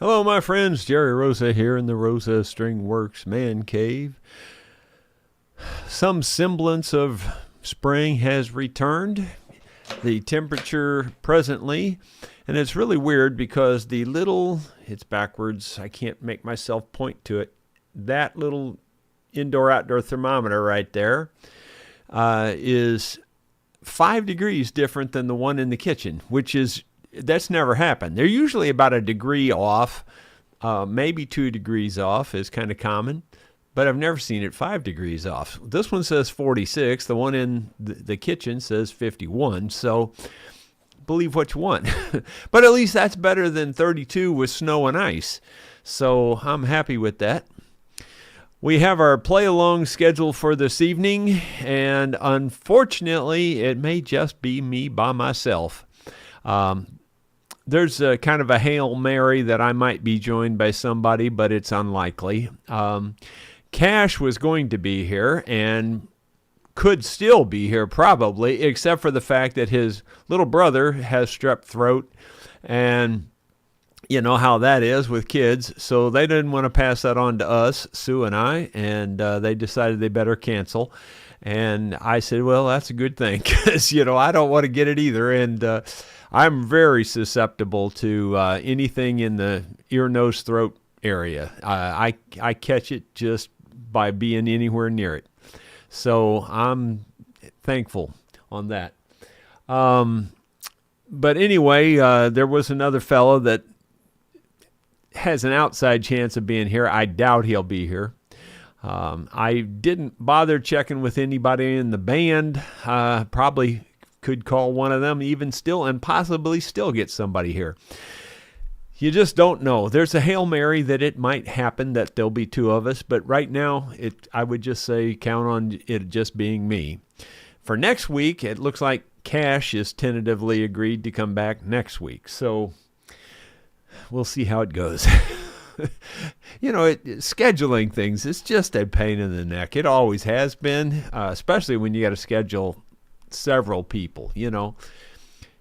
Hello, my friends. Jerry Rosa here in the Rosa String Works Man Cave. Some semblance of spring has returned. The temperature presently, and it's really weird because it's backwards. I can't make myself point to it. That little indoor-outdoor thermometer right there is 5 degrees different than the one in the kitchen, that's never happened. They're usually about a degree off, maybe 2 degrees off is kind of common, but I've never seen it 5 degrees off. This one says 46. The one in the kitchen says 51. So believe what you want. But at least that's better than 32 with snow and ice. So I'm happy with that. We have our play-along schedule for this evening, and unfortunately, it may just be me by myself. There's a kind of a Hail Mary that I might be joined by somebody, but it's unlikely. Cash was going to be here and could still be here probably, except for the fact that his little brother has strep throat, and you know how that is with kids. So they didn't want to pass that on to us, Sue and I, and they decided they better cancel. And I said, well, that's a good thing because, I don't want to get it either. And I'm very susceptible to anything in the ear, nose, throat area. I catch it just by being anywhere near it. So I'm thankful on that. But anyway, there was another fellow that has an outside chance of being here. I doubt he'll be here. I didn't bother checking with anybody in the band. Probably could call one of them even still and possibly still get somebody here. You just don't know. There's a Hail Mary that it might happen that there'll be two of us, but right now I would just say count on it just being me. For next week, it looks like Cash is tentatively agreed to come back next week. So we'll see how it goes. Scheduling things, it's just a pain in the neck. It always has been, especially when you got to schedule several people,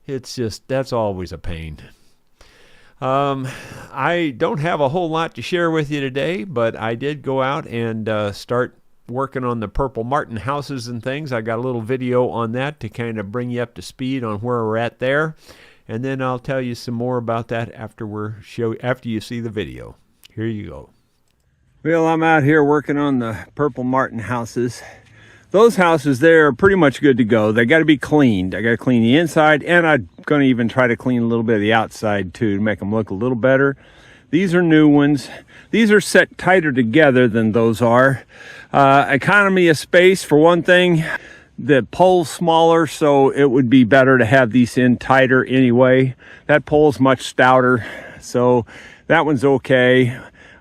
that's always a pain. I don't have a whole lot to share with you today, but I did go out and start working on the purple martin houses and things. I got a little video on that to kind of bring you up to speed on where we're at there. And then I'll tell you some more about that after you see the video. Here you go. Well, I'm out here working on the purple martin houses. Those houses there are pretty much good to go. They got to be cleaned. I got to clean the inside, and I'm going to even try to clean a little bit of the outside too to make them look a little better. These are new ones. These are set tighter together than those are. Economy of space, for one thing. The pole's smaller, so it would be better to have these in tighter anyway. That pole's much stouter, so that one's okay.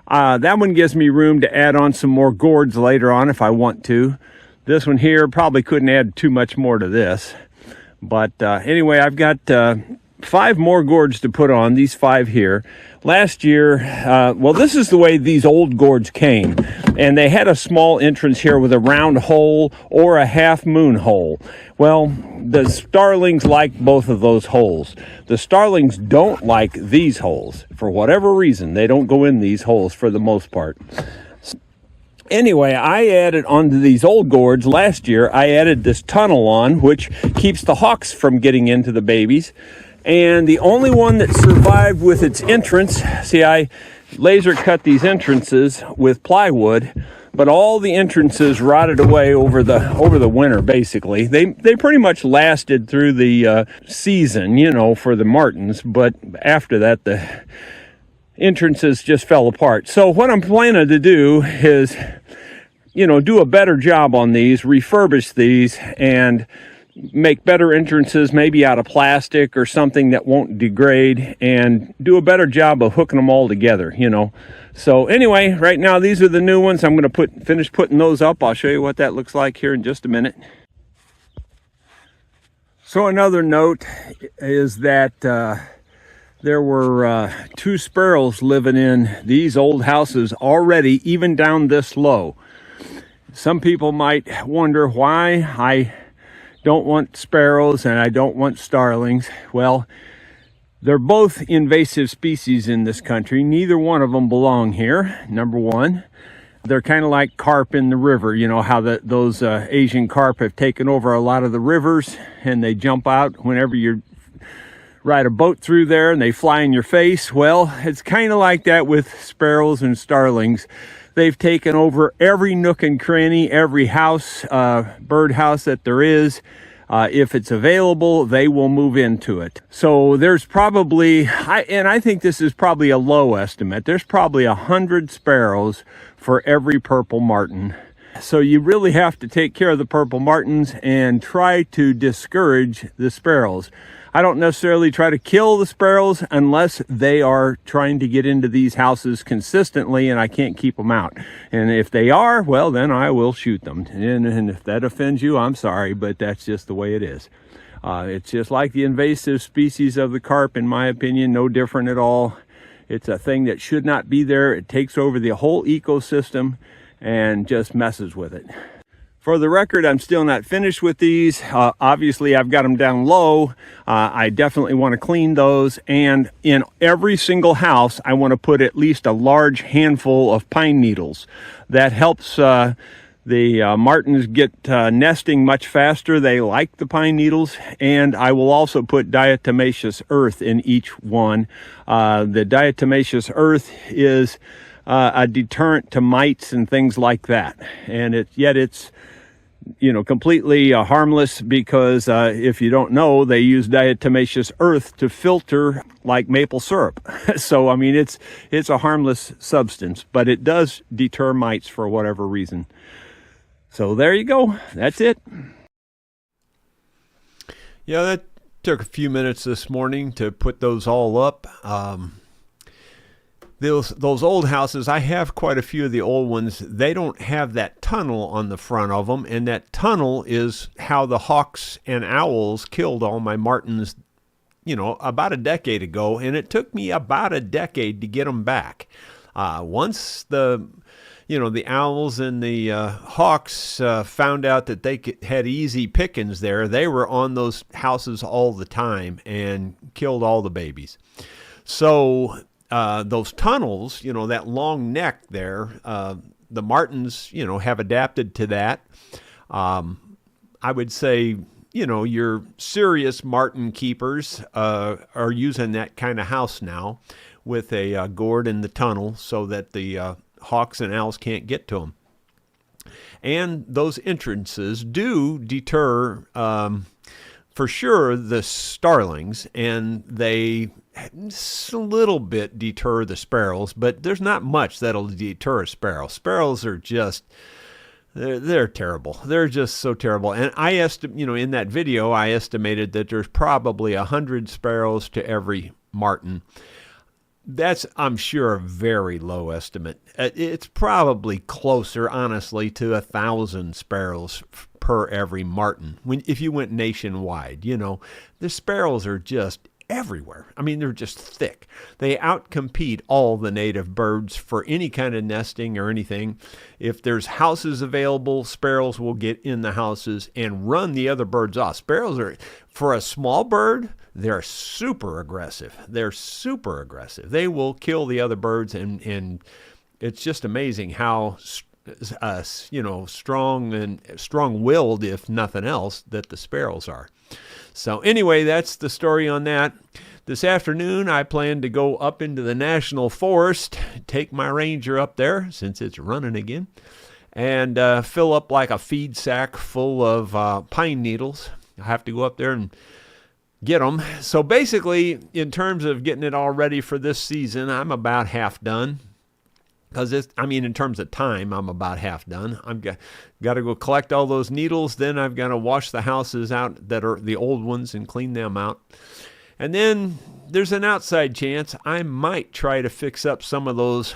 That one gives me room to add on some more gourds later on if I want to. This one here probably couldn't add too much more to this. But anyway, I've got 5 more gourds to put on, these 5 here. Last year, this is the way these old gourds came. And they had a small entrance here with a round hole or a half moon hole. Well, the starlings like both of those holes. The starlings don't like these holes. For whatever reason, they don't go in these holes for the most part. Anyway, I added onto these old gourds last year, I added this tunnel on, which keeps the hawks from getting into the babies. And the only one that survived with its entrance, see, I laser cut these entrances with plywood, but all the entrances rotted away over the winter, basically. They pretty much lasted through the season, for the martins, but after that, the entrances just fell apart. So what I'm planning to do is, do a better job on these, refurbish these, and make better entrances, maybe out of plastic or something that won't degrade, and do a better job of hooking them all together, So anyway, right now these are the new ones. I'm going to finish putting those up. I'll show you what that looks like here in just a minute. So another note is that there were 2 sparrows living in these old houses already, even down this low. Some people might wonder why I don't want sparrows and I don't want starlings. Well, They're both invasive species in this country. Neither one of them belong here, number one. They're kind of like carp in the river. You know how those Asian carp have taken over a lot of the rivers, and they jump out whenever you ride a boat through there and they fly in your face. Well, it's kind of like that with sparrows and starlings. They've taken over every nook and cranny, every house, birdhouse that there is. If it's available, they will move into it. So there's probably, and I think this is probably a low estimate, there's probably 100 sparrows for every purple martin. So you really have to take care of the purple martins and try to discourage the sparrows. I don't necessarily try to kill the sparrows unless they are trying to get into these houses consistently and I can't keep them out. And if they are, well, then I will shoot them. And if that offends you, I'm sorry, but that's just the way it is. It's just like the invasive species of the carp, in my opinion, no different at all. It's a thing that should not be there. It takes over the whole ecosystem and just messes with it. For the record, I'm still not finished with these. Obviously, I've got them down low. I definitely want to clean those. And in every single house, I want to put at least a large handful of pine needles. That helps the martins get nesting much faster. They like the pine needles. And I will also put diatomaceous earth in each one. The diatomaceous earth is a deterrent to mites and things like that. And it's completely harmless because if you don't know, they use diatomaceous earth to filter like maple syrup. So, I mean, it's a harmless substance, but it does deter mites for whatever reason. So there you go. That's it. Yeah, that took a few minutes this morning to put those all up. Those old houses, I have quite a few of the old ones. They don't have that tunnel on the front of them, and that tunnel is how the hawks and owls killed all my martins, about a decade ago, and it took me about a decade to get them back. Once the owls and the hawks found out that they had easy pickings there, they were on those houses all the time and killed all the babies. So those tunnels, that long neck there, the martins, have adapted to that. I would say, your serious martin keepers are using that kind of house now with a gourd in the tunnel so that the hawks and owls can't get to them. And those entrances do deter, for sure, the starlings, and they a little bit deter the sparrows, but there's not much that'll deter a sparrow. Sparrows are just, they're terrible. They're just so terrible. And I in that video, I estimated that there's probably 100 sparrows to every martin. That's, I'm sure, a very low estimate. It's probably closer, honestly, to 1,000 sparrows per every martin. If you went nationwide, the sparrows are just everywhere. I mean, they're just thick. They outcompete all the native birds for any kind of nesting or anything. If there's houses available, sparrows will get in the houses and run the other birds off. Sparrows are, for a small bird, they're super aggressive. They will kill the other birds, and it's just amazing how strong-willed, if nothing else, that the sparrows are. So anyway, that's the story on that. This afternoon, I plan to go up into the National Forest, take my Ranger up there, since it's running again, and fill up like a feed sack full of pine needles. I have to go up there and get them. So basically, in terms of getting it all ready for this season, I'm about half done. In terms of time, I'm about half done. I've got to go collect all those needles. Then I've got to wash the houses out that are the old ones and clean them out. And then there's an outside chance I might try to fix up some of those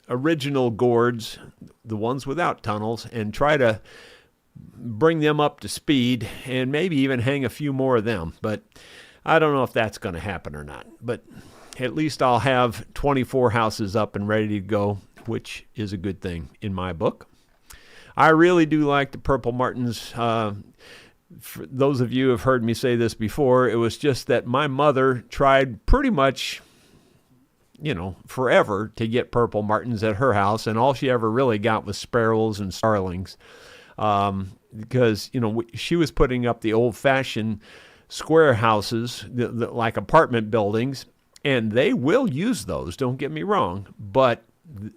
original gourds, the ones without tunnels, and try to bring them up to speed and maybe even hang a few more of them. But I don't know if that's going to happen or not. But at least I'll have 24 houses up and ready to go, which is a good thing in my book. I really do like the purple martins. For those of you who have heard me say this before, it was just that my mother tried pretty much, forever to get purple martins at her house, and all she ever really got was sparrows and starlings. Because, she was putting up the old-fashioned square houses, like apartment buildings, and they will use those, don't get me wrong, but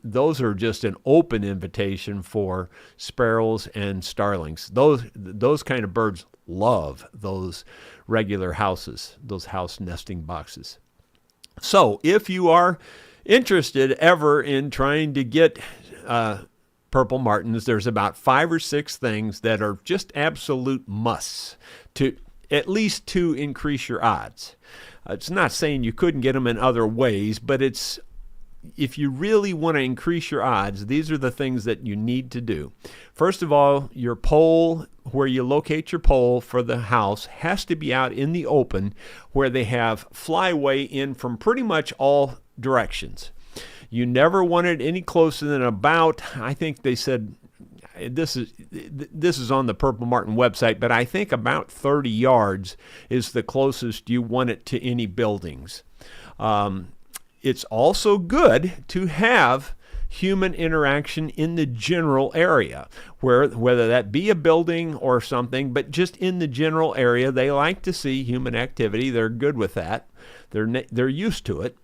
those are just an open invitation for sparrows and starlings. Those kind of birds love those regular houses, those house nesting boxes. So if you are interested ever in trying to get purple martins, there's about 5 or 6 things that are just absolute musts, to at least to increase your odds. It's not saying you couldn't get them in other ways, but if you really want to increase your odds, these are the things that you need to do. First of all, your pole, where you locate your pole for the house, has to be out in the open where they have flyway in from pretty much all directions. You never want it any closer than about, I think they said, this is on the Purple Martin website, but I think about 30 yards is the closest you want it to any buildings. It's also good to have human interaction in the general area, whether that be a building or something, but just in the general area. They like to see human activity. They're good with that. They're used to it.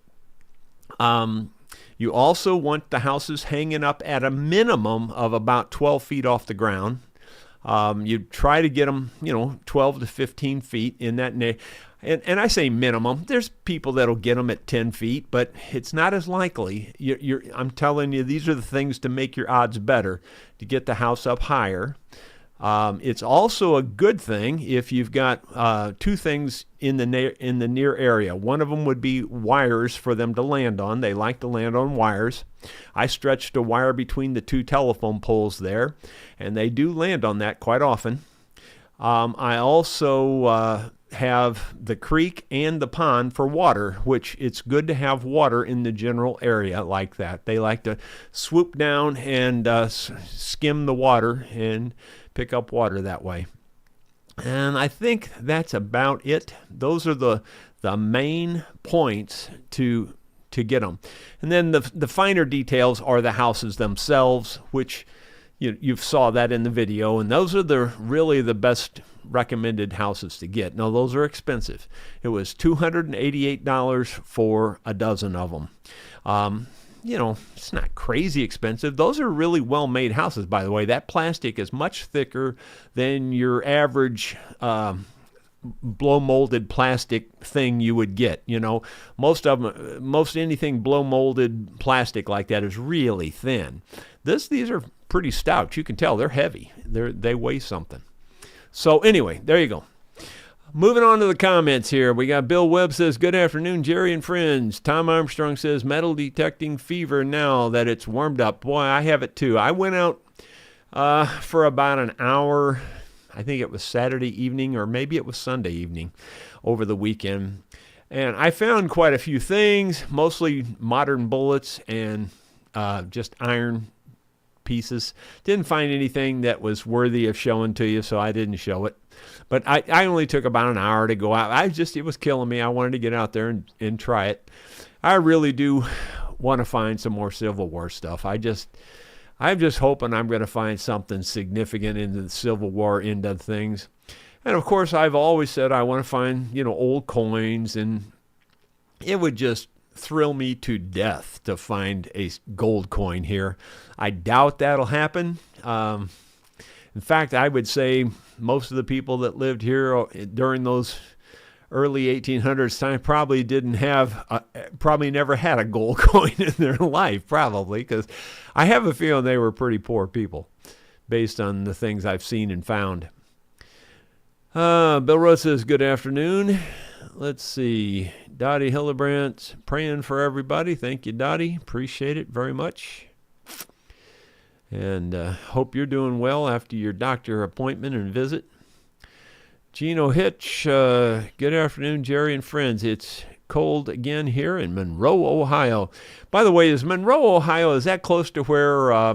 You also want the houses hanging up at a minimum of about 12 feet off the ground. You try to get them, 12 to 15 feet in that neighborhood. And I say minimum. There's people that'll get them at 10 feet, but it's not as likely. I'm telling you, these are the things to make your odds better, to get the house up higher. It's also a good thing if you've got 2 things in the near area. One of them would be wires for them to land on. They like to land on wires. I stretched a wire between the 2 telephone poles there, and they do land on that quite often. I also have the creek and the pond for water, which it's good to have water in the general area like that. They like to swoop down and skim the water and pick up water that way. And I think that's about it. Those are the main points to get them. And then the finer details are the houses themselves, which you saw that in the video, and those are really the best recommended houses to get. Now, those are expensive. It was $288 for a dozen of them. It's not crazy expensive. Those are really well-made houses, by the way. That plastic is much thicker than your average blow-molded plastic thing you would get. Most anything blow-molded plastic like that is really thin. These are pretty stout. You can tell they're heavy. They weigh something. So anyway, there you go. Moving on to the comments here. We got Bill Webb says, good afternoon, Jerry and friends. Tom Armstrong says, metal detecting fever now that it's warmed up. Boy, I have it too. I went out for about an hour. I think it was Saturday evening, or maybe it was Sunday evening over the weekend. And I found quite a few things, mostly modern bullets and just iron pieces. Didn't find anything that was worthy of showing to you, so I didn't show it. But I only took about an hour to go out. It was killing me. I wanted to get out there and try it. I really do want to find some more Civil War stuff. I'm just hoping I'm going to find something significant in the Civil War end of things. And of course, I've always said I want to find, old coins, and it would just thrill me to death to find a gold coin here. I doubt that'll happen. In fact, I would say most of the people that lived here during those early 1800s time probably never had a gold coin in their life, probably, because I have a feeling they were pretty poor people based on the things I've seen and found. Bill Rosa says, good afternoon. Let's see. Dottie Hillebrand praying for everybody. Thank you, Dottie. Appreciate it very much. And hope you're doing well after your doctor appointment and visit. Gino Hitch, good afternoon, Jerry and friends. It's cold again here in Monroe, Ohio. By the way, is Monroe, Ohio, is that close to where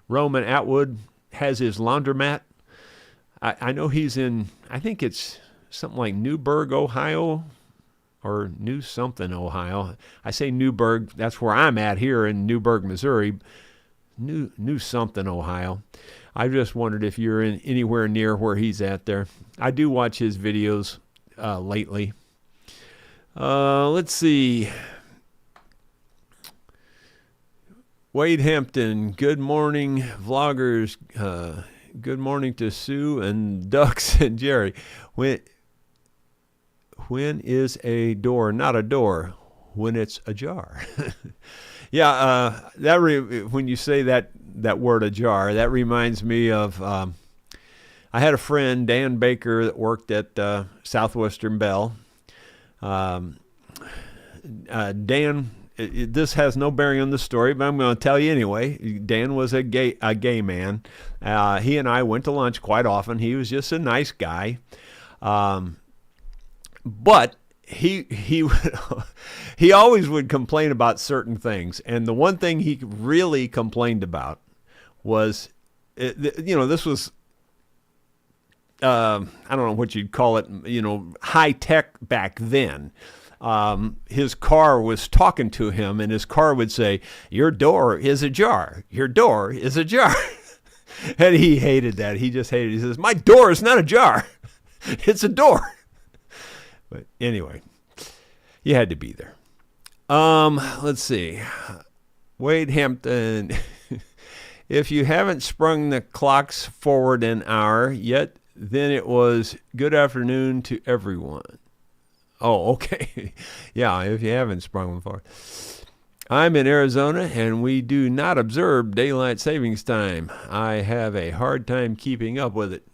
Roman Atwood has his laundromat? I know he's in, I think it's something like Newburgh, Ohio, or New something, Ohio. I say Newburgh, that's where I'm at here in Newburgh, Missouri. New something, Ohio. I just wondered if you're in anywhere near where he's at there. I do watch his videos lately. Let's see. Wade Hampton, good morning, vloggers. Good morning to Sue and Ducks and Jerry. When is a door not a door? When it's ajar. Yeah, when you say that word ajar, that reminds me of I had a friend, Dan Baker, that worked at Southwestern Bell. Dan, this has no bearing on the story, but I'm going to tell you anyway. Dan was a gay man. He and I went to lunch quite often. He was just a nice guy. But he always would complain about certain things. And the one thing he really complained about was, this was, I don't know what you'd call it, high tech back then. His car was talking to him, and his car would say, "Your door is ajar. Your door is ajar." And he hated that. He just hated it. He says, "My door is not ajar. It's a door." But anyway, you had to be there. Let's see. Wade Hampton. If you haven't sprung the clocks forward an hour yet, then it was good afternoon to everyone. Oh, okay. Yeah, if you haven't sprung them forward. I'm in Arizona, and we do not observe daylight savings time. I have a hard time keeping up with it.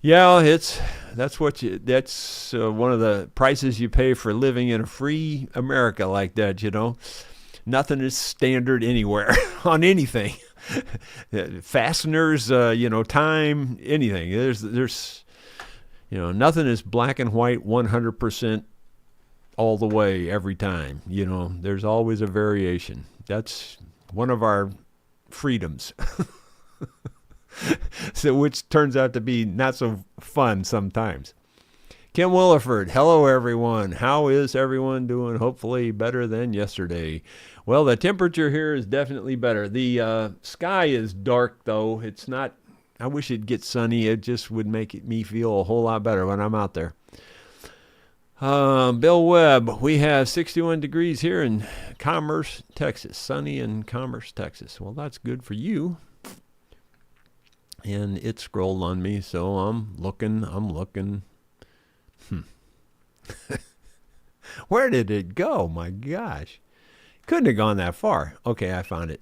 Yeah, that's one of the prices you pay for living in a free America like that, Nothing is standard anywhere on anything. Fasteners, time, anything. There's nothing is black and white 100% all the way every time. There's always a variation. That's one of our freedoms. So, which turns out to be not so fun sometimes. Kim Williford, hello everyone. How is everyone doing? Hopefully better than yesterday. Well, the temperature here is definitely better. The sky is dark though. It's not. I wish it'd get sunny. It just would make me feel a whole lot better when I'm out there. Bill Webb, we have 61 degrees here in Commerce, Texas. Sunny in Commerce, Texas. Well, that's good for you. And it scrolled on me, so I'm looking. Where did it go? My gosh. Couldn't have gone that far. Okay, I found it.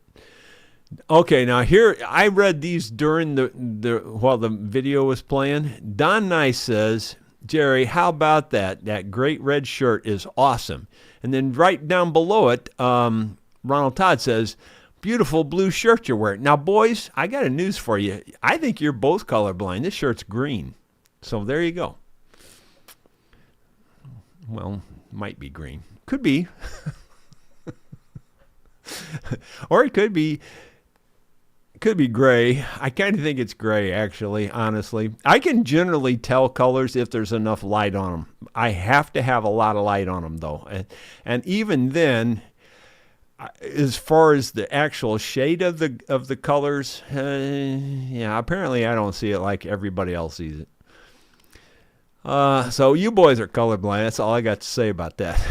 Okay, now here, I read these during while the video was playing. Don Nice says, Jerry, how about that? That great red shirt is awesome. And then right down below it, Ronald Todd says, beautiful blue shirt you're wearing. Now, boys, I got a news for you. I think you're both colorblind. This shirt's green. So there you go. Well, might be green. Could be. Or it could be gray. I kind of think it's gray, actually, honestly. I can generally tell colors if there's enough light on them. I have to have a lot of light on them, though. And even then, as far as the actual shade of the colors, apparently I don't see it like everybody else sees it. So you boys are colorblind. That's all I got to say about that.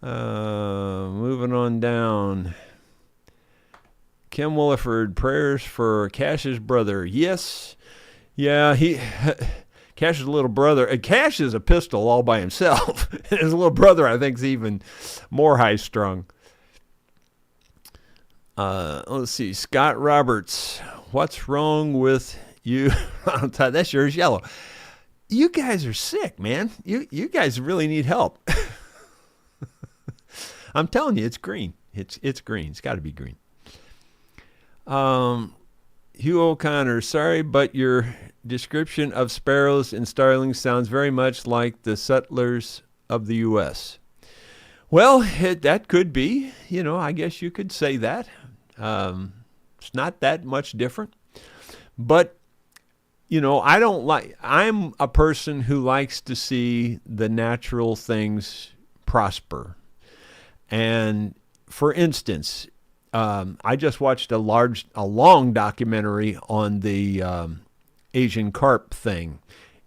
Moving on down. Kim Williford, prayers for Cash's brother. Yes. Yeah, Cash's little brother. Cash is a pistol all by himself. His little brother, I think, is even more high-strung. Let's see. Scott Roberts. What's wrong with you? That sure is yellow. You guys are sick, man. You guys really need help. I'm telling you, it's green. It's green. It's got to be green. Hugh O'Connor, sorry, but your description of sparrows and starlings sounds very much like the settlers of the U.S. Well, that could be. I guess you could say that. It's not that much different. But I'm a person who likes to see the natural things prosper. And for instance, I just watched a long documentary on the Asian carp thing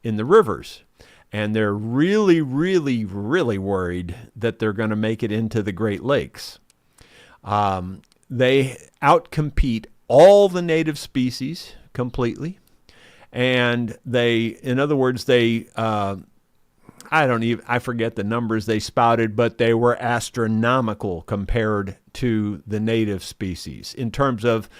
in the rivers. And they're really, really, really worried that they're going to make it into the Great Lakes. They outcompete all the native species completely. And in other words, I forget the numbers they spouted, but they were astronomical compared to the native species in terms of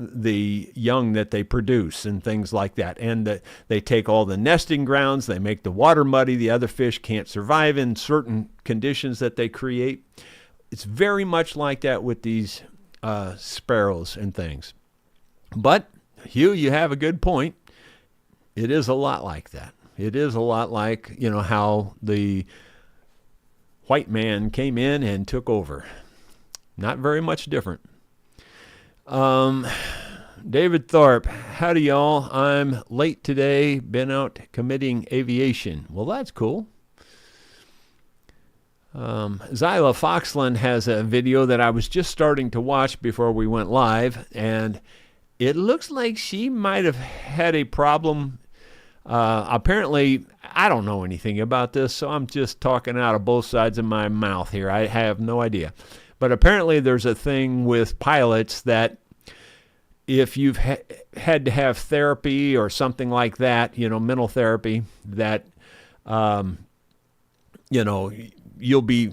the young that they produce and things like that. And they take all the nesting grounds, they make the water muddy, the other fish can't survive in certain conditions that they create. It's very much like that with these sparrows and things. But Hugh, you have a good point. It is a lot like that. It is a lot like, how the white man came in and took over. Not very much different. David Tharp, howdy y'all. I'm late today. Been out committing aviation. Well, that's cool. Zyla Foxland has a video that I was just starting to watch before we went live, and it looks like she might have had a problem. Apparently, I don't know anything about this, so I'm just talking out of both sides of my mouth here. I have no idea. But apparently there's a thing with pilots that if you've had to have therapy or something like that, mental therapy, that, you'll be,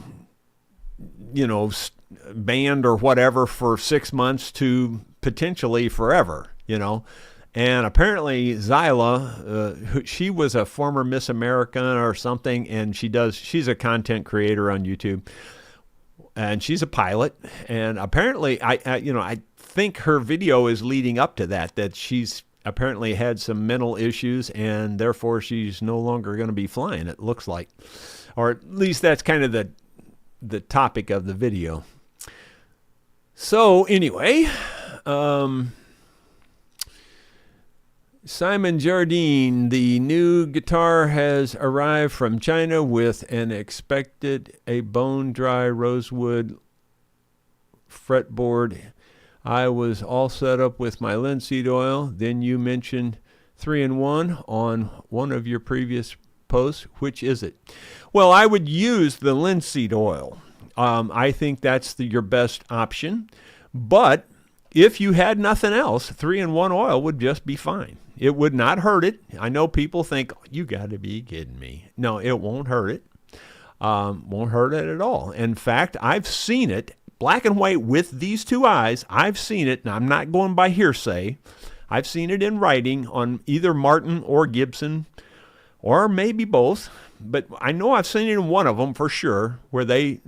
banned or whatever for 6 months to potentially forever, And apparently Zyla, she was a former Miss America or something, and she's a content creator on YouTube. And she's a pilot, and apparently, I think her video is leading up to that she's apparently had some mental issues, and therefore she's no longer going to be flying, it looks like. Or at least that's kind of the topic of the video. So anyway, Simon Jardine, the new guitar has arrived from China with a bone-dry rosewood fretboard. I was all set up with my linseed oil. Then you mentioned 3-in-1 on one of your previous posts. Which is it? Well, I would use the linseed oil. I think that's your best option. But if you had nothing else, 3-in-1 oil would just be fine. It would not hurt it. I know people think, you got to be kidding me. No, it won't hurt it. Won't hurt it at all. In fact, I've seen it, black and white with these two eyes. I've seen it, and I'm not going by hearsay. I've seen it in writing on either Martin or Gibson, or maybe both. But I know I've seen it in one of them for sure, where they,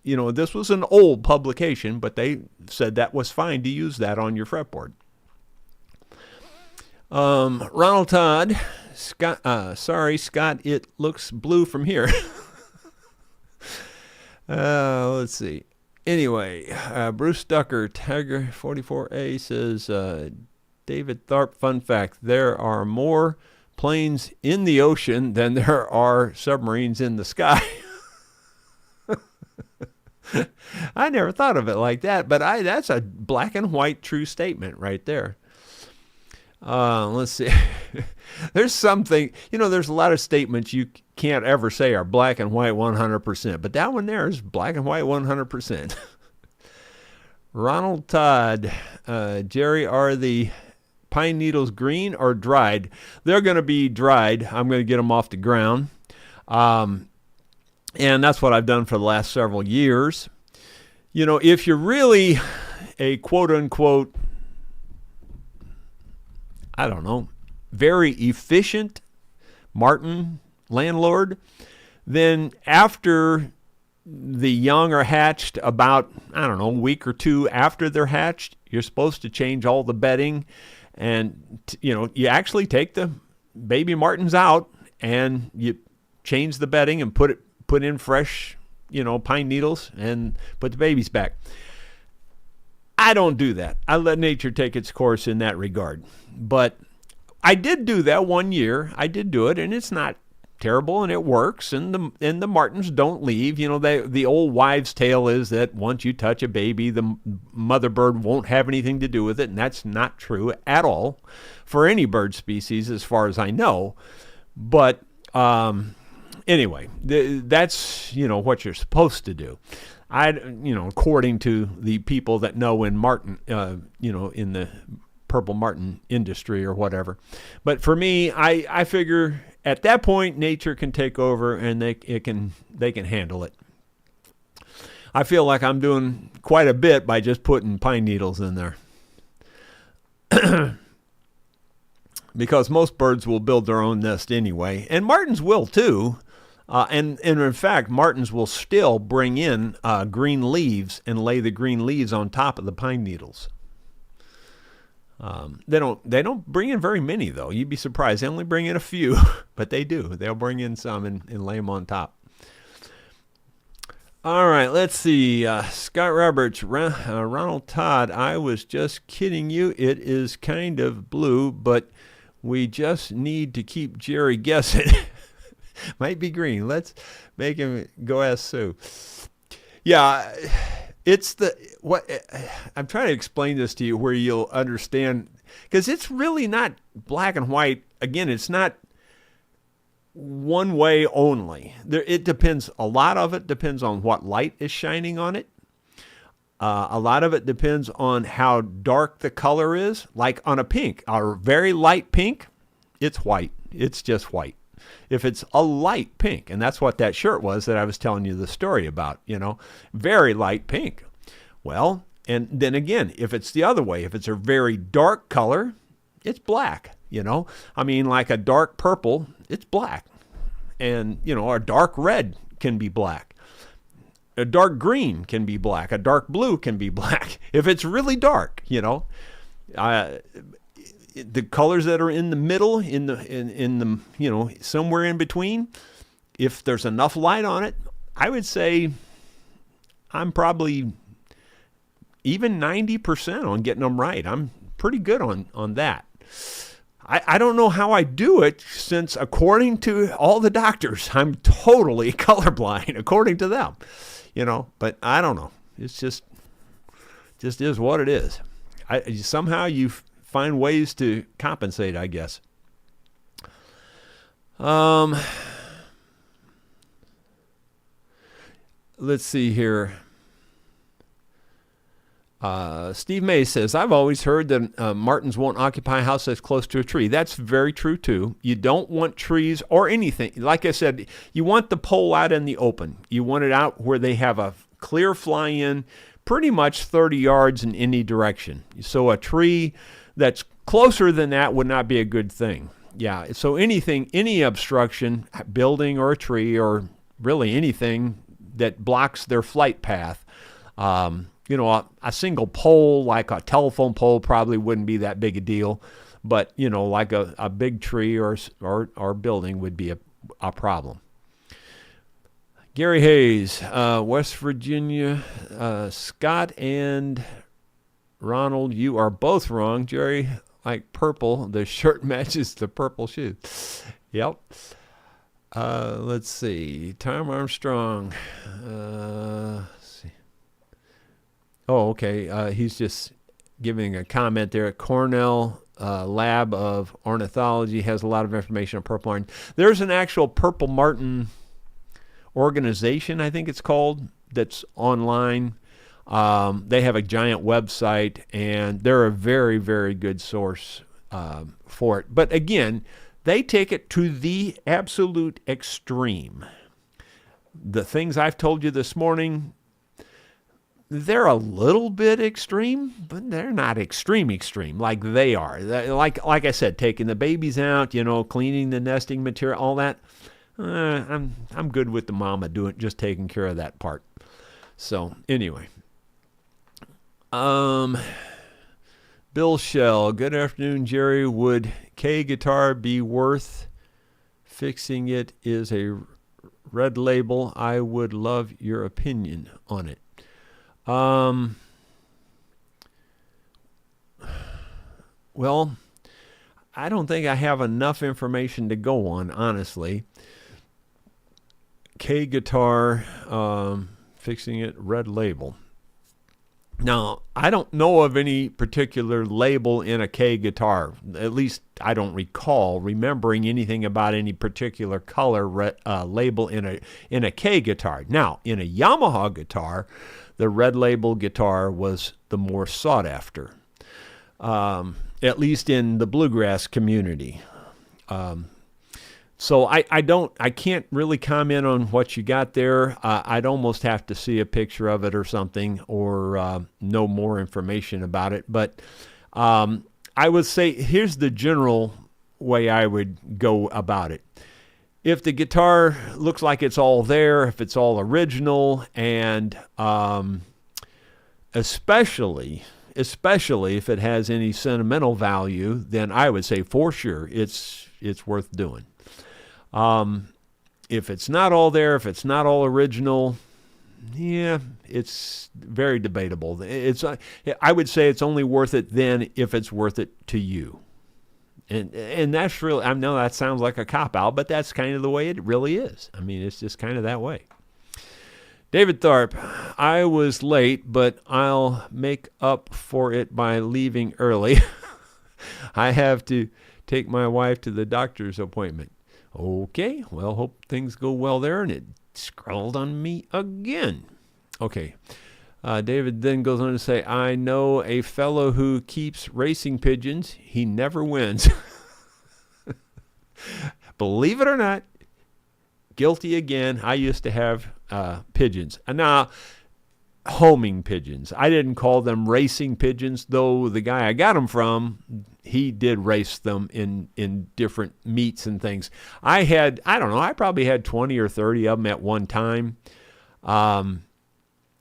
this was an old publication, but they said that was fine to use that on your fretboard. Ronald Todd, Scott, sorry, Scott, it looks blue from here. Let's see. Anyway, Bruce Ducker, Tiger 44A says, David Tharp, fun fact, there are more planes in the ocean than there are submarines in the sky. I never thought of it like that, but that's a black and white true statement right there. Let's see. There's something, there's a lot of statements you can't ever say are black and white 100%, but that one there is black and white 100%. Ronald Todd, Jerry, are the pine needles green or dried? They're going to be dried. I'm going to get them off the ground. And that's what I've done for the last several years. If you're really a quote unquote, I don't know, very efficient Martin landlord, then after the young are hatched, about, a week or two after they're hatched, you're supposed to change all the bedding. And, you actually take the baby Martins out and you change the bedding and put in fresh, pine needles and put the babies back. I don't do that. I let nature take its course in that regard. But I did do that one year. I did do it, and it's not terrible, and it works, and the martins don't leave. The old wives' tale is that once you touch a baby, the mother bird won't have anything to do with it, and that's not true at all for any bird species, as far as I know. But anyway, that's what you're supposed to do. According to the people that know in martin, in the purple martin industry or whatever. But for me, I figure at that point nature can take over, and they can handle it. I feel like I'm doing quite a bit by just putting pine needles in there. Because most birds will build their own nest anyway, and martins will too. And in fact, martins will still bring in green leaves and lay the green leaves on top of the pine needles. They don't bring in very many, though. You'd be surprised. They only bring in a few, but they do. They'll bring in some and lay them on top. All right, let's see. Scott Roberts, Ronald Todd, I was just kidding you. It is kind of blue, but we just need to keep Jerry guessing. Might be green. Let's make him go ask Sue. Yeah, it's what I'm trying to explain this to you where you'll understand, because it's really not black and white. Again, it's not one way only. It depends. A lot of it depends on what light is shining on it. A lot of it depends on how dark the color is. Like on a pink, a very light pink, it's white. It's just white. If it's a light pink, and that's what that shirt was that I was telling you the story about, very light pink. Well, and then again, if it's the other way, if it's a very dark color, it's black, I mean, like a dark purple, it's black. And, a dark red can be black. A dark green can be black. A dark blue can be black. If it's really dark, the colors that are in the middle, in the somewhere in between, if there's enough light on it, I would say I'm probably even 90% on getting them right. I'm pretty good on that. I don't know how I do it, since according to all the doctors, I'm totally colorblind, according to them, but I don't know. It's just is what it is. Somehow you find ways to compensate, I guess. Let's see here. Steve May says, I've always heard that martins won't occupy a house that's close to a tree. That's very true, too. You don't want trees or anything. Like I said, you want the pole out in the open. You want it out where they have a clear fly-in, pretty much 30 yards in any direction. So a tree that's closer than that would not be a good thing. Yeah, so any obstruction, building or a tree or really anything that blocks their flight path, a single pole, like a telephone pole, probably wouldn't be that big a deal. But, like a big tree or building would be a problem. Gary Hayes, West Virginia, Scott and Ronald, you are both wrong. Jerry, like purple, the shirt matches the purple shoes. Yep. Let's see. Tom Armstrong. Let's see. Oh, okay. He's just giving a comment there. Cornell Lab of Ornithology has a lot of information on purple martin. There's an actual purple martin organization, I think it's called, that's online. They have a giant website, and they're a very, very good source for it. But again, they take it to the absolute extreme. The things I've told you this morning, they're a little bit extreme, but they're not extreme like they are. Like I said, taking the babies out, cleaning the nesting material, all that. I'm good with the mama just taking care of that part. So anyway. Bill Shell, good afternoon, Jerry. Would K guitar be worth fixing? It is a red label. I would love your opinion on it. Well, I don't think I have enough information to go on, honestly. K guitar, fixing it, red label. Now, I don't know of any particular label in a K guitar. At least I don't recall remembering anything about any particular color label in a K guitar. Now, in a Yamaha guitar, the red label guitar was the more sought after, at least in the bluegrass community. So I can't really comment on what you got there. I'd almost have to see a picture of it or something, or know more information about it. But I would say here's the general way I would go about it. If the guitar looks like it's all there, if it's all original, and especially if it has any sentimental value, then I would say for sure it's worth doing. If it's not all there, if it's not all original, yeah, it's very debatable. I would say it's only worth it then if it's worth it to you. And that's really, I know that sounds like a cop-out, but that's kind of the way it really is. I mean, it's just kind of that way. David Tharp, I was late, but I'll make up for it by leaving early. I have to take my wife to the doctor's appointment. Okay, well, hope things go well there. And it scrolled on me again. Okay. David then goes on to say, I know a fellow who keeps racing pigeons. He never wins. Believe it or not, guilty again. I used to have pigeons. And now, homing pigeons. I didn't call them racing pigeons, though the guy I got them from, he did race them in different meets and things. I probably had 20 or 30 of them at one time.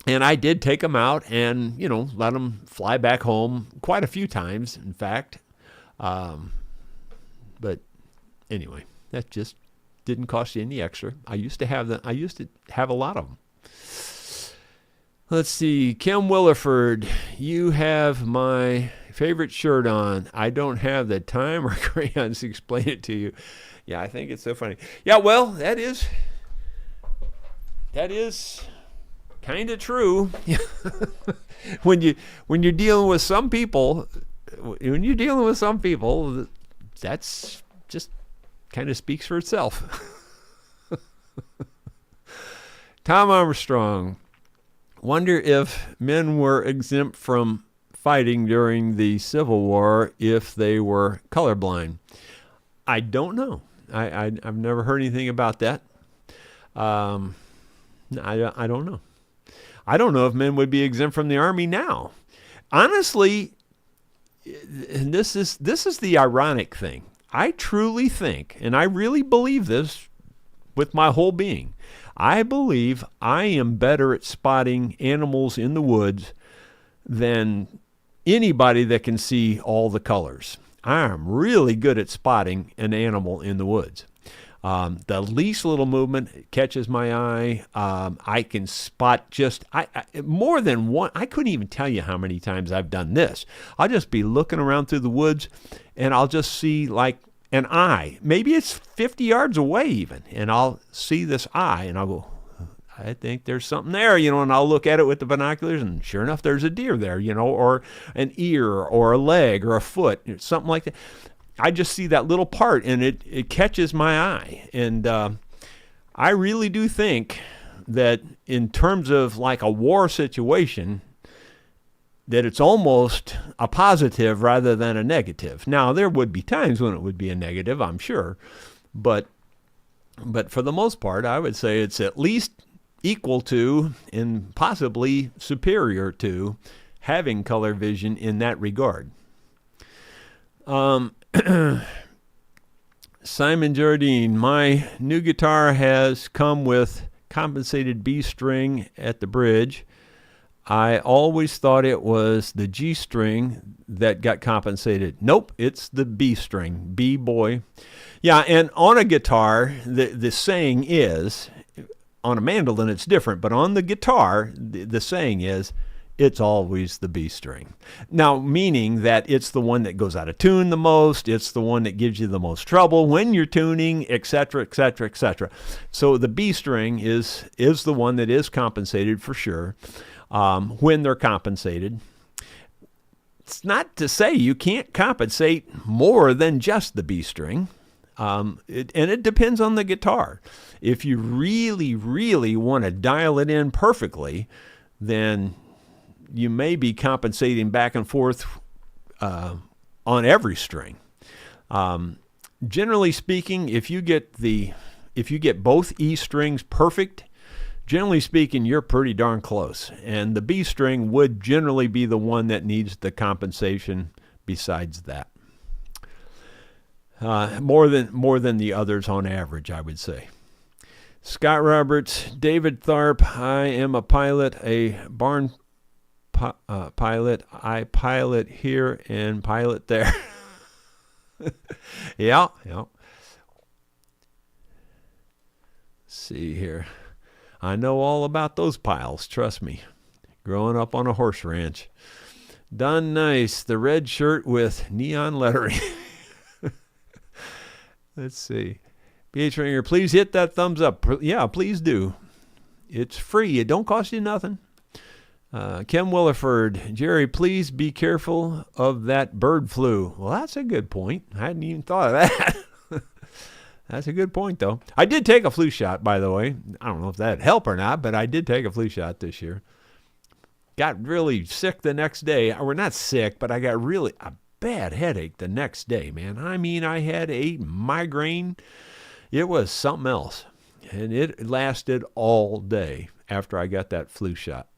And I did take them out and, let them fly back home quite a few times, in fact. But anyway, that just didn't cost you any extra. I used to have a lot of them. Let's see, Kim Williford, you have my favorite shirt on. I don't have the time or crayons to explain it to you. Yeah, I think it's so funny. Yeah, well, that is kind of true. when you're dealing with some people, that's just kind of speaks for itself. Tom Armstrong, wonder if men were exempt from fighting during the Civil War if they were colorblind. I don't know. I've never heard anything about that. I don't know. I don't know if men would be exempt from the Army now. Honestly, this is the ironic thing. I truly think, and I really believe this with my whole being, I believe I am better at spotting animals in the woods than anybody that can see all the colors. I am really good at spotting an animal in the woods. The least little movement catches my eye. I can spot more than one. I couldn't even tell you how many times I've done this. I'll just be looking around through the woods, and I'll just see like an eye. Maybe it's 50 yards away even, and I'll see this eye, and I'll go, I think there's something there, and I'll look at it with the binoculars, and sure enough, there's a deer there, or an ear, or a leg, or a foot, something like that. I just see that little part, and it catches my eye. And I really do think that in terms of like a war situation, that it's almost a positive rather than a negative. Now, there would be times when it would be a negative, I'm sure. But for the most part, I would say it's at least equal to and possibly superior to having color vision in that regard. Simon Jardine, my new guitar has come with compensated B string at the bridge. I always thought it was the G string that got compensated. Nope, it's the B string, B boy. Yeah, and on a guitar, the saying is, on a mandolin it's different, but on the guitar, the saying is, it's always the B string. Now, meaning that it's the one that goes out of tune the most, it's the one that gives you the most trouble when you're tuning, etc., etc., etc. So the B string is the one that is compensated for sure when they're compensated. It's not to say you can't compensate more than just the B string. And it depends on the guitar. If you really, really want to dial it in perfectly, then you may be compensating back and forth on every string. Generally speaking, if you get both E strings perfect, generally speaking, you're pretty darn close. And the B string would generally be the one that needs the compensation besides that. More than the others on average, I would say. Scott Roberts, David Tharp, I am a pilot, a barn pilot. I pilot here and pilot there. Yeah. Let's see here. I know all about those piles, trust me. Growing up on a horse ranch. Done nice, the red shirt with neon lettering. Let's see. PH Ringer, please hit that thumbs up. Yeah, please do. It's free. It don't cost you nothing. Kim Williford, Jerry, please be careful of that bird flu. Well, that's a good point. I hadn't even thought of that. That's a good point, though. I did take a flu shot, by the way. I don't know if that'd help or not, but I did take a flu shot this year. Got really sick the next day. Or not sick, but I got really a bad headache the next day, man. I mean, I had a migraine. It was something else. And it lasted all day after I got that flu shot.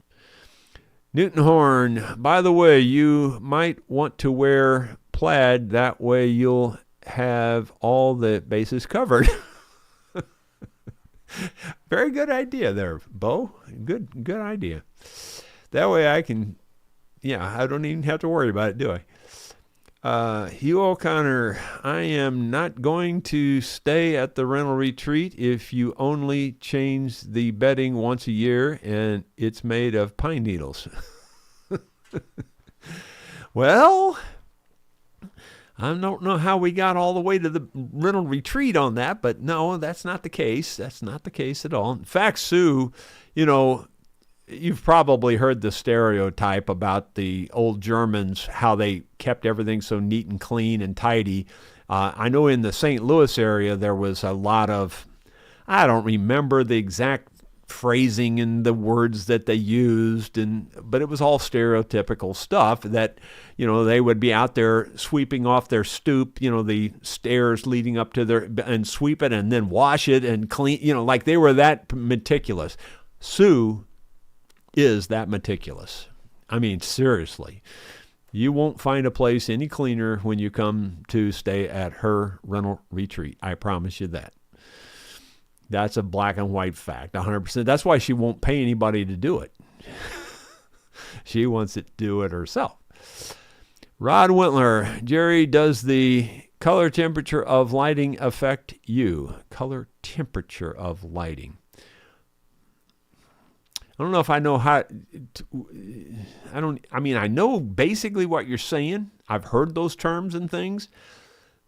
Newton Horn, by the way, you might want to wear plaid. That way you'll have all the bases covered. Very good idea there, Bo. Good idea. That way I can, I don't even have to worry about it, do I? Hugh O'Connor, I am not going to stay at the rental retreat if you only change the bedding once a year and it's made of pine needles. Well, I don't know how we got all the way to the rental retreat on that, but no, that's not the case. That's not the case at all. In fact, Sue, you've probably heard the stereotype about the old Germans, how they kept everything so neat and clean and tidy. I know in the St. Louis area there was a lot of, I don't remember the exact phrasing and the words that they used, but it was all stereotypical stuff that, they would be out there sweeping off their stoop, the stairs leading up to and sweep it and then wash it and clean, like they were that meticulous. Sue is that meticulous. I mean, seriously. You won't find a place any cleaner when you come to stay at her rental retreat. I promise you that. That's a black and white fact, 100%. That's why she won't pay anybody to do it. She wants to do it herself. Rod Wintler, Jerry, does the color temperature of lighting affect you? Color temperature of lighting. I don't know if I know how. I know basically what you're saying. I've heard those terms and things,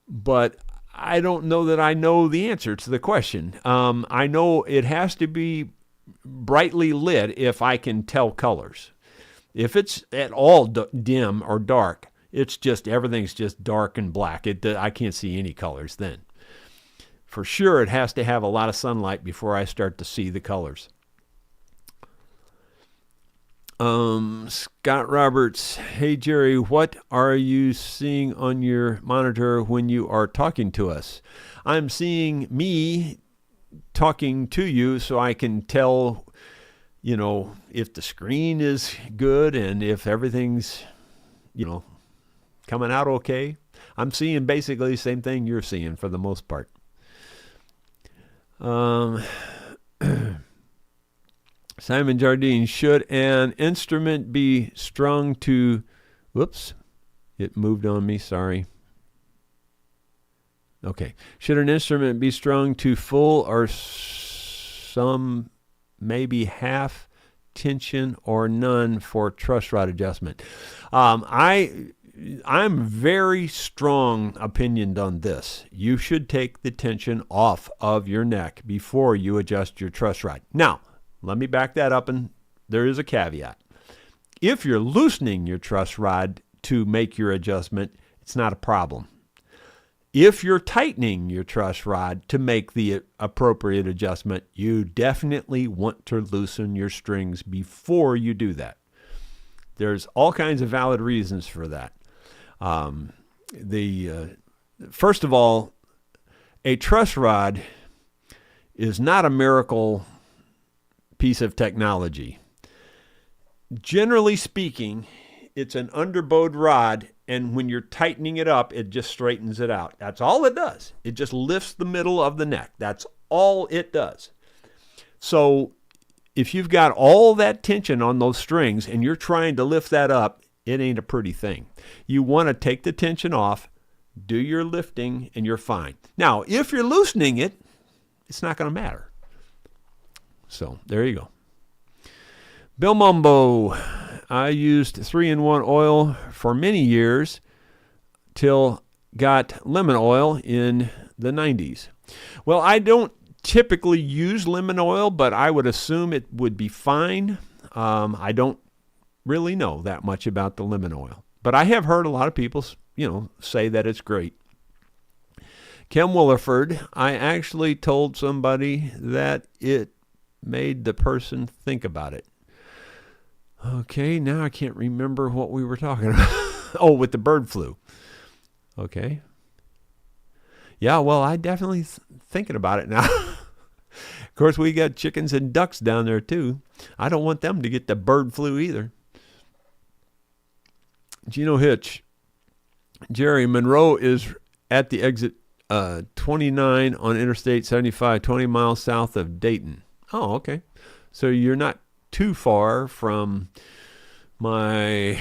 but I don't know that I know the answer to the question. I know it has to be brightly lit if I can tell colors. If it's at all dim or dark, it's just everything's just dark and black. I can't see any colors then. For sure, it has to have a lot of sunlight before I start to see the colors. Scott Roberts, hey Jerry, what are you seeing on your monitor when you are talking to us? I'm seeing me talking to you so I can tell, if the screen is good and if everything's, coming out okay. I'm seeing basically the same thing you're seeing for the most part. Simon Jardine, should an instrument be strung to, whoops, it moved on me, sorry. Okay. Should an instrument be strung to full or some maybe half tension or none for truss rod adjustment. I'm very strong opinioned on this. You should take the tension off of your neck before you adjust your truss rod. Now, let me back that up, and there is a caveat. If you're loosening your truss rod to make your adjustment, it's not a problem. If you're tightening your truss rod to make the appropriate adjustment, you definitely want to loosen your strings before you do that. There's all kinds of valid reasons for that. First of all, a truss rod is not a miracle piece of technology. Generally speaking, it's an underbowed rod, and when you're tightening it up, it just straightens it out. That's all it does. It just lifts the middle of the neck. That's all it does. So if you've got all that tension on those strings and you're trying to lift that up, it ain't a pretty thing. You want to take the tension off, do your lifting, and you're fine. Now, if you're loosening it, it's not going to matter. So there you go. Bill Mumbo, I used 3-in-1 oil for many years till got lemon oil in the 90s. Well, I don't typically use lemon oil, but I would assume it would be fine. I don't really know that much about the lemon oil, but I have heard a lot of people, say that it's great. Kim Williford, I actually told somebody that it made the person think about it. Okay, now I can't remember what we were talking about. Oh, with the bird flu. Okay. Yeah, well, I definitely thinking about it now. Of course, we got chickens and ducks down there too. I don't want them to get the bird flu either. Gino Hitch. Jerry, Monroe is at the exit 29 on Interstate 75, 20 miles south of Dayton. Oh, okay. So you're not too far from my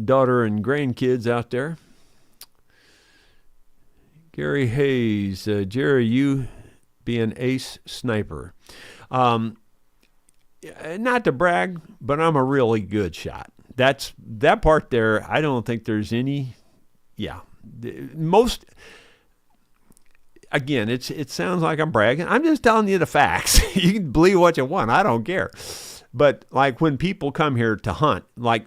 daughter and grandkids out there. Gary Hayes, Jerry, you be an ace sniper. Not to brag, but I'm a really good shot. That part there, I don't think there's any, again, it sounds like I'm bragging. I'm just telling you the facts. You can believe what you want. I don't care. But like when people come here to hunt, like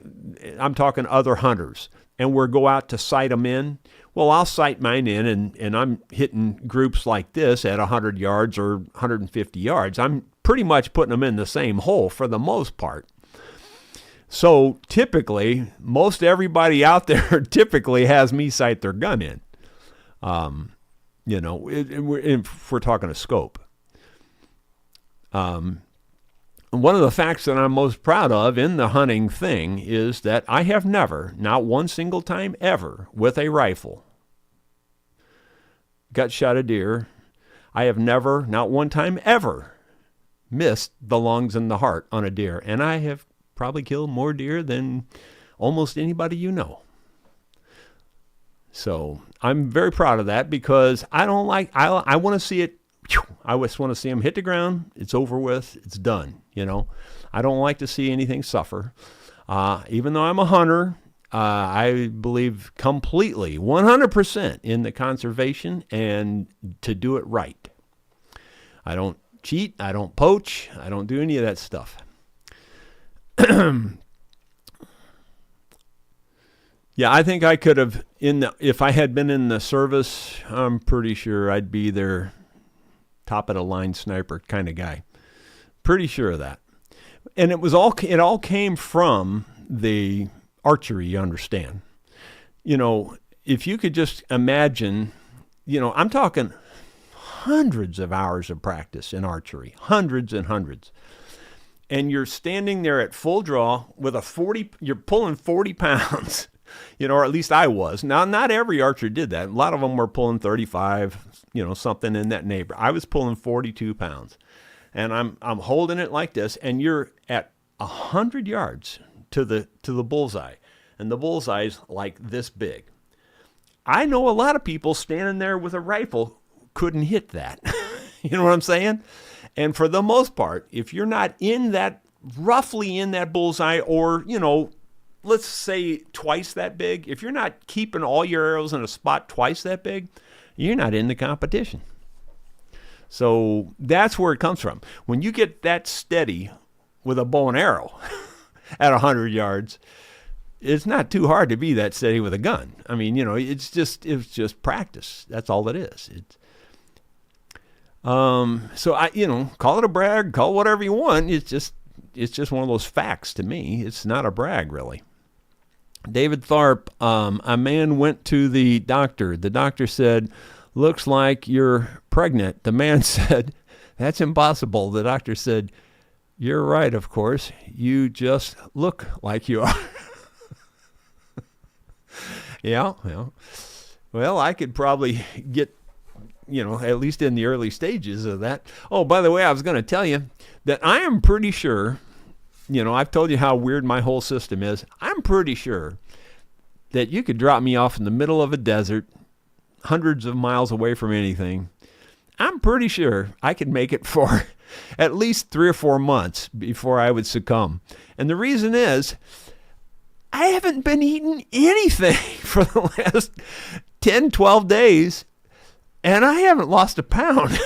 I'm talking other hunters, and we'll go out to sight them in, well, I'll sight mine in, and I'm hitting groups like this at 100 yards or 150 yards. I'm pretty much putting them in the same hole for the most part. So typically, most everybody out there typically has me sight their gun in. If we're talking a scope. One of the facts that I'm most proud of in the hunting thing is that I have never, not one single time ever, with a rifle, gut shot a deer. I have never, not one time ever, missed the lungs and the heart on a deer. And I have probably killed more deer than almost anybody you know. So I'm very proud of that because I want to see it. I just want to see them hit the ground. It's over with. It's done. I don't like to see anything suffer. Even though I'm a hunter, I believe completely, 100% in the conservation and to do it right. I don't cheat. I don't poach. I don't do any of that stuff. Yeah, I think I could have, if I had been in the service, I'm pretty sure I'd be their top of the line sniper kind of guy. Pretty sure of that. And it all came from the archery, you understand. If you could just imagine, I'm talking hundreds of hours of practice in archery, hundreds and hundreds. And you're standing there at full draw with you're pulling 40 pounds, or at least I was. Now, not every archer did that. A lot of them were pulling 35, something in that neighborhood. I was pulling 42 pounds. And I'm holding it like this, and you're at 100 yards to the bullseye. And the bullseye's like this big. I know a lot of people standing there with a rifle couldn't hit that. You know what I'm saying? And for the most part, if you're not in that roughly in that bullseye, or, let's say twice that big. If you're not keeping all your arrows in a spot twice that big, you're not in the competition. So that's where it comes from. When you get that steady with a bow and arrow at 100 yards, it's not too hard to be that steady with a gun. I mean, it's just practice. That's all it is. So call it a brag, call it whatever you want. It's just one of those facts to me. It's not a brag, really. David Tharp, a man went to the doctor. The doctor said, "Looks like you're pregnant." The man said, "That's impossible." The doctor said, "You're right, of course. You just look like you are." Yeah. Well, I could probably get, at least in the early stages of that. Oh, by the way, I was going to tell you that I am pretty sure, I've told you how weird my whole system is. I'm pretty sure that you could drop me off in the middle of a desert, hundreds of miles away from anything. I'm pretty sure I could make it for at least 3 or 4 months before I would succumb. And the reason is, I haven't been eating anything for the last 10, 12 days, and I haven't lost a pound.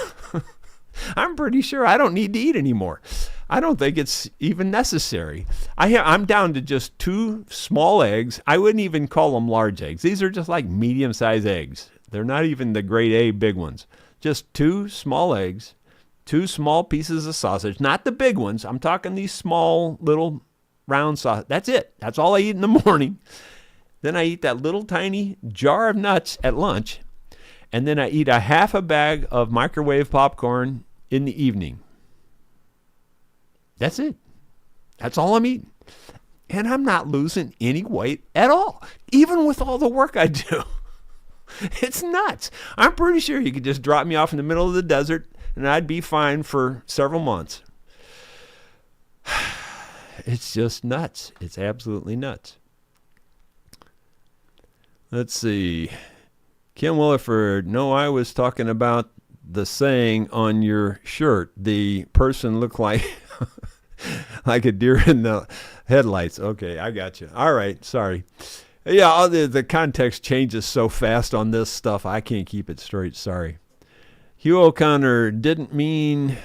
I'm pretty sure I don't need to eat anymore. I don't think it's even necessary. I'm down to just 2 small eggs. I wouldn't even call them large eggs. These are just like medium-sized eggs. They're not even the grade A big ones. Just 2 small eggs, 2 small pieces of sausage, not the big ones. I'm talking these small little round sausage. That's it. That's all I eat in the morning. Then I eat that little tiny jar of nuts at lunch. And then I eat a half a bag of microwave popcorn in the evening. That's it. That's all I'm eating. And I'm not losing any weight at all, even with all the work I do. It's nuts. I'm pretty sure you could just drop me off in the middle of the desert and I'd be fine for several months. It's just nuts. It's absolutely nuts. Let's see. Kim Williford, no, I was talking about the saying on your shirt. The person looked like like a deer in the headlights. Okay, I got you. All right, sorry. Yeah, the context changes so fast on this stuff, I can't keep it straight. Sorry. Hugh O'Connor didn't mean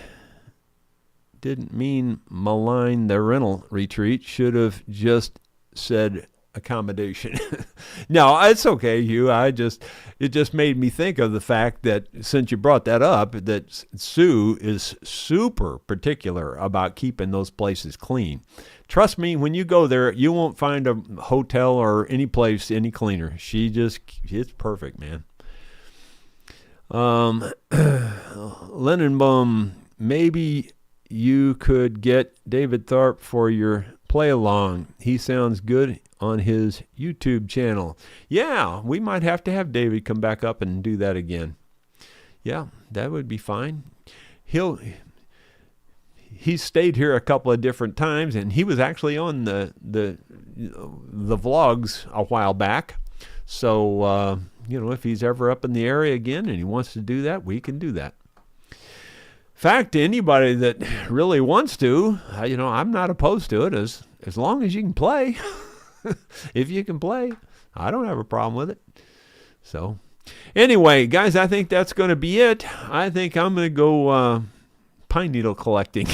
malign the rental retreat. Should have just said accommodation. No, it's okay, Hugh. It just made me think of the fact that since you brought that up, that Sue is super particular about keeping those places clean. Trust me, when you go there, you won't find a hotel or any place any cleaner. It's perfect, man. Lennon maybe you could get David Tharp for your play along. He sounds good on his YouTube channel. Yeah, we might have to have David come back up and do that again. Yeah, that would be fine. He's stayed here a couple of different times, and he was actually on the vlogs a while back. So if he's ever up in the area again and he wants to do that, we can do that. In fact, anybody that really wants to, I'm not opposed to it as long as you can play. If you can play, I don't have a problem with it. So anyway, guys, I think that's going to be it. I think I'm going to go pine needle collecting.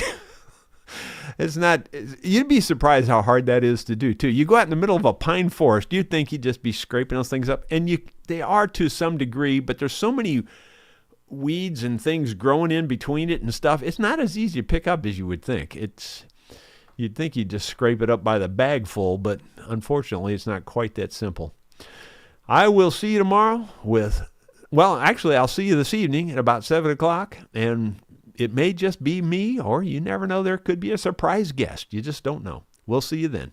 You'd be surprised how hard that is to do, too. You go out in the middle of a pine forest, you'd think you'd just be scraping those things up. And they are to some degree, but there's so many weeds and things growing in between it and stuff. It's not as easy to pick up as you would think. You'd think you'd just scrape it up by the bag full, but unfortunately, it's not quite that simple. I will see you tomorrow I'll see you this evening at about 7 o'clock, and it may just be me, or you never know, there could be a surprise guest. You just don't know. We'll see you then.